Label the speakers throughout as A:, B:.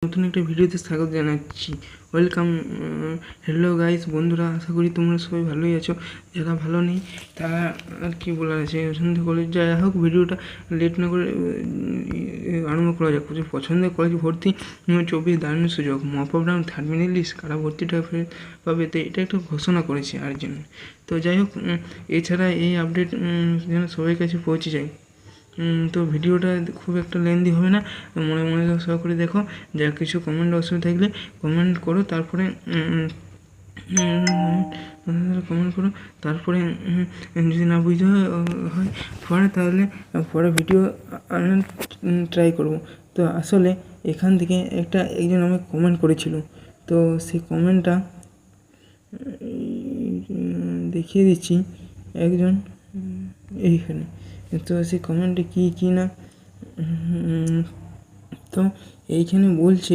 A: নতুন একটা ভিডিওতে স্বাগত জানাচ্ছি। ওয়েলকাম। হ্যালো গাইস, বন্ধুরা, আশা করি তোমরা সবাই ভালোই আছো। যারা ভালো নেই তারা আর কি বলার আছে, সন্ধ্যে কলেজ যাই হোক, ভিডিওটা লেট না করে আরম্ভ করা যাক। পছন্দের কলেজ ভর্তি 24 দারুণ সুযোগ, mop up round, third minute list, কারা ভর্তিটা পাবে, তো এটা একটা ঘোষণা করেছে আর জন্য। তো যাই হোক, এছাড়া এই আপডেট যেন সবার কাছে পৌঁছে যায়। তো ভিডিওটা খুব একটা লেন্দি হবে না, মনে মনে সহকারে দেখো। যা কিছু কমেন্ট অসুবিধা থাকলে কমেন্ট করো, তারপরে কমেন্ট করো, তারপরে যদি না বুঝতে হয় পরে, তাহলে পরে ভিডিও ট্রাই করব। তো আসলে এখান থেকে একজন আমাকে কমেন্ট করেছিল, তো সেই কমেন্টটা দেখিয়ে দিচ্ছি। একজন এইখানে, তো সেই কমেন্টে কী না, তো এইখানে বলছে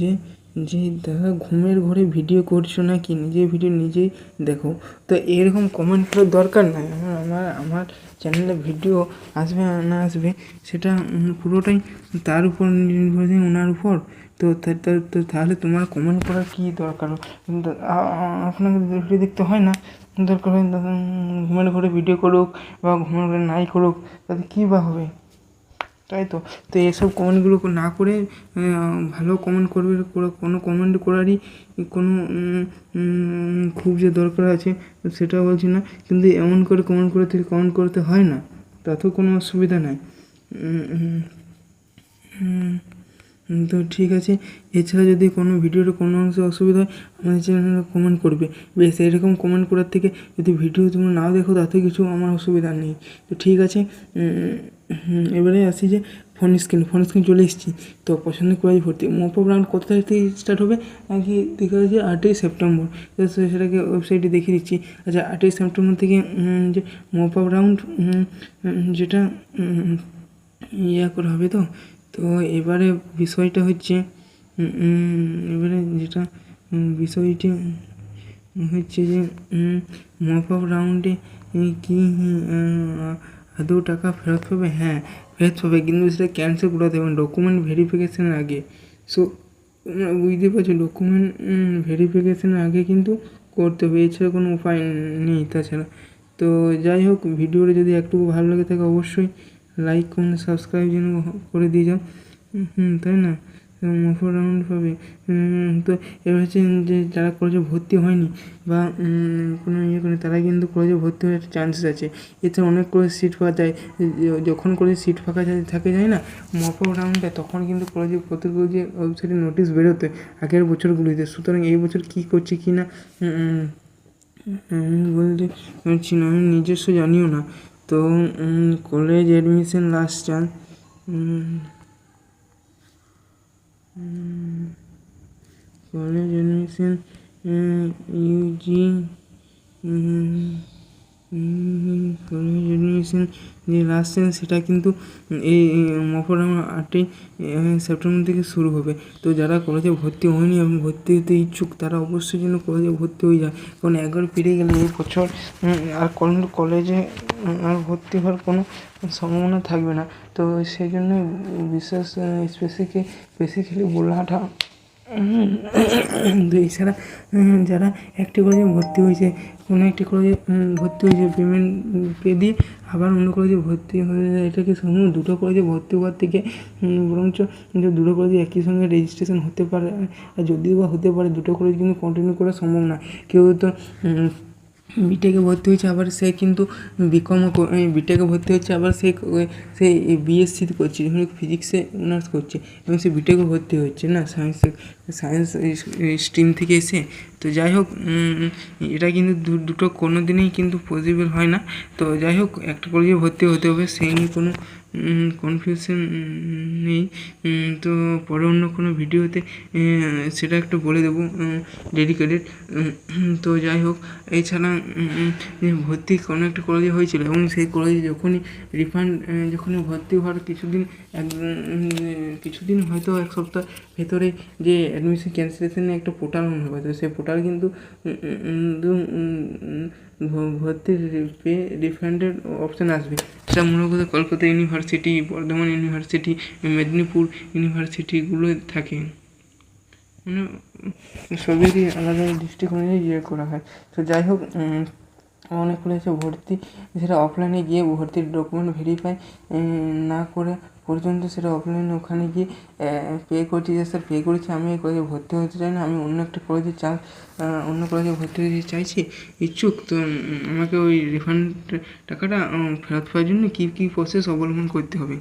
A: যে দেখা ঘুমের ঘরে ভিডিও করছো না কি, নিজের ভিডিও নিজেই দেখো। তো এরকম কমেন্ট করার দরকার নাই। আমার চ্যানেলে ভিডিও আসবে না আসবে সেটা পুরোটাই তার উপর নির্ভরশীল, ওনার উপর। তো তাহলে তোমার কমেন্ট করার কী দরকার? আপনাকে ভিডিও দেখতে হয় না, দরকার হয় ঘুমের ঘরে ভিডিও করুক বা ঘুমের ঘরে নাই করুক, তাতে কী বা হবে, তাই তো। তো এসব কমেন্টগুলো না করে ভালো কমেন্ট করবে, কোনো কমেন্ট করারই কোনো খুব যে দরকার আছে সেটা বলছি না, কিন্তু এমন করে কমেন্ট করতে হয় না, তাতেও কোনো অসুবিধা নাই। তো ঠিক আছে, এছাড়া যদি কোনো ভিডিওর কোনো অংশে অসুবিধা হয় আমাদের চ্যানেলে কমেন্ট করবে। বেশ, এরকম কমেন্ট করার থেকে যদি ভিডিও তুমি নাও দেখো তাতে কিছু আমার অসুবিধা নেই। তো ঠিক আছে, এবারে আসি যে ফোন স্ক্রিন চলে এসেছি। তো পছন্দের কলেজ ভর্তি মপ আপ রাউন্ড কত তারিখ থেকে স্টার্ট হবে নাকি দেখা যাচ্ছে 8ই সেপ্টেম্বর। তো সেটাকে ওয়েবসাইটে দেখিয়ে দিচ্ছি। আচ্ছা, 8ই সেপ্টেম্বর থেকে যে মপ আপ রাউন্ড যেটা করা হবে। তো এবারে বিষয়টা হচ্ছে, বিষয়টি হচ্ছে যে মপ আপ রাউন্ডে কি আদৌ টাকা ফেরত পাবে? হ্যাঁ, ফেরত পাবে, কিন্তু সেটা ক্যান্সেল করাতে হবে ডকুমেন্ট ভেরিফিকেশানের আগে। সো বুঝতে পারছো, ডকুমেন্ট ভেরিফিকেশানের আগে কিন্তু করতে হবে, এছাড়া কোনো উপায় নেই তাছাড়া। তো যাই হোক, ভিডিওটা যদি একটু ভালো লাগে থাকে অবশ্যই লাইক কমেন্ট সাবস্ক্রাইব যেন করে দিয়ে যাও, তাই না? মপ আপ রাউন্ড পাবে। তো এবার হচ্ছে যে যারা কলেজে ভর্তি হয়নি বা কোনো করে, তারা কিন্তু কলেজে ভর্তি হওয়ার একটা চান্সেস আছে। এতে অনেক কলেজ সিট পাওয়া যায়। যখন কলেজে সিট ফাঁকা থাকে যায় না মপ আপ রাউন্ডে, তখন কিন্তু কলেজে প্রত্যেক যে ওয়েবসাইটে নোটিশ বেরোতে আগের বছরগুলিতে। সুতরাং এই বছর কী করছে কি না বলতে পারছি না, আমি নিজস্ব জানিও না। তো college admission last chance, college admission UG college admission যে লাস্ট চান্স, সেটা কিন্তু এই মপ আপ রাউন্ড 8ই সেপ্টেম্বর থেকে শুরু হবে। তো যারা কলেজে ভর্তি হয়নি এবং ভর্তি হতে ইচ্ছুক তারা অবশ্যই যেন কলেজে ভর্তি হয়ে যায়, কারণ 11 পেরিয়ে গেলে এই বছর আর কলেজে আর ভর্তি হওয়ার কোনো সম্ভাবনা থাকবে না। তো সেই জন্য বিশেষ স্পেসিফিক্যালি বলাটা। তো এছাড়া যারা একটি কলেজে ভর্তি হয়েছে, কোনো একটি কলেজে ভর্তি হয়েছে পেমেন্ট পে দিয়ে, আবার অন্য কলেজে ভর্তি হয়ে যায়, এটাকে সম্ভব দুটো কলেজে ভর্তি হওয়ার থেকে বরঞ্চ দুটো কলেজে একই সঙ্গে রেজিস্ট্রেশন হতে পারে। আর যদিও বা হতে পারে, দুটো কলেজ কিন্তু কন্টিনিউ করা সম্ভব না। কেউ তো বিটেকে ভর্তি হয়েছে, আবার সে কিন্তু বিটেকে ভর্তি হচ্ছে, আবার সে বিএসসি করছে, ফিজিক্সে অনার্স করছে এবং সে বিটেকে ভর্তি হচ্ছে না সায়েন্স স্ট্রিম থেকে এসে। তো যাই হোক, এটা কিন্তু দুটো কোনো দিনেই কিন্তু পসিবল হয় না। তো যাই হোক, একটা কলেজে ভর্তি হতে হবে, সেই নিয়ে কোনো কনফিউশন নেই। তো পরে অন্য কোনো ভিডিওতে সেটা একটু বলে দেবো ডেডিকেটেড। তো যাই হোক, এছাড়া ভর্তি কোনো একটা কলেজে হয়েছিল এবং সেই কলেজে যখনই ভর্তি হওয়ার কিছুদিন কিছুদিন হয়তো এক সপ্তাহ ভেতরে যে অ্যাডমিশন ক্যান্সেলেশনের একটা পোর্টাল মনে হবে, তো সেই পোর্টাল কিন্তু ভর্তির পে রিফান্ডের অপশান আসবে। সেটা মূলত কলকাতা ইউনিভার্সিটি, বর্ধমান ইউনিভার্সিটি, মেদিনীপুর ইউনিভার্সিটিগুলো থাকে, মানে সবেরই আলাদা ডিস্ট্রিক্ট অনুযায়ী ইয়ে করা হয়। তো যাই হোক, অনেক কলেজে ভর্তি সেটা অফলাইনে গিয়ে ভর্তির ডকুমেন্ট ভেরিফাই না করে পর্যন্ত সেটা অফলাইনে ওখানে গিয়ে পে করছি, যে স্যার পে করেছি, আমি এই কলেজে ভর্তি হতে চাই না, আমি অন্য একটা কলেজে অন্য কলেজে ভর্তি হতে চাইছি, ইচ্ছুক। তো আমাকে ওই রিফান্ড টাকাটা ফেরত পাওয়ার জন্য কী কী প্রসেস অবলম্বন করতে হবে।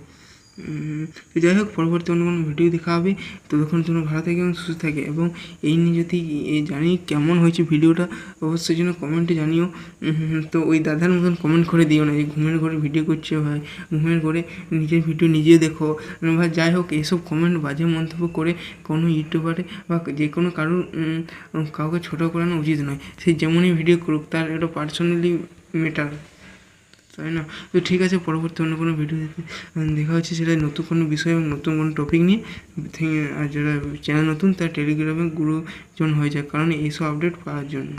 A: তো যাই হোক, পরবর্তী অন্য কোনো ভিডিও দেখা হবে। ততক্ষণ জন্য ভালো থাকে এবং সুস্থ থাকে, এবং এই নিয়ে যদি জানি কেমন হয়েছে ভিডিওটা অবশ্যই জন্য কমেন্টে জানিও। তো ওই দাদার মতন কমেন্ট করে দিও না যে ঘুমের ঘরে ভিডিও করছে ভাই, ঘুমের ঘরে নিজের ভিডিও নিজে দেখো বা যাই হোক, এইসব কমেন্ট বাজে মন্তব্য করে কোনো ইউটিউবারে বা যে কোনো কাউকে ছোটো করানো উচিত নয়। সে যেমনই ভিডিও করুক, তার একটা পার্সোনালি ম্যাটার, তাই না? তো ঠিক আছে, পরবর্তী অন্য কোনো ভিডিও দেখা হচ্ছে, সেটা নতুন কোনো বিষয় এবং নতুন কোনো টপিক নিয়ে। আর যারা চ্যানেল নতুন, তার টেলিগ্রামে গ্রুপ জয়েন হয়ে যায়, কারণ এইসব আপডেট পাওয়ার জন্য।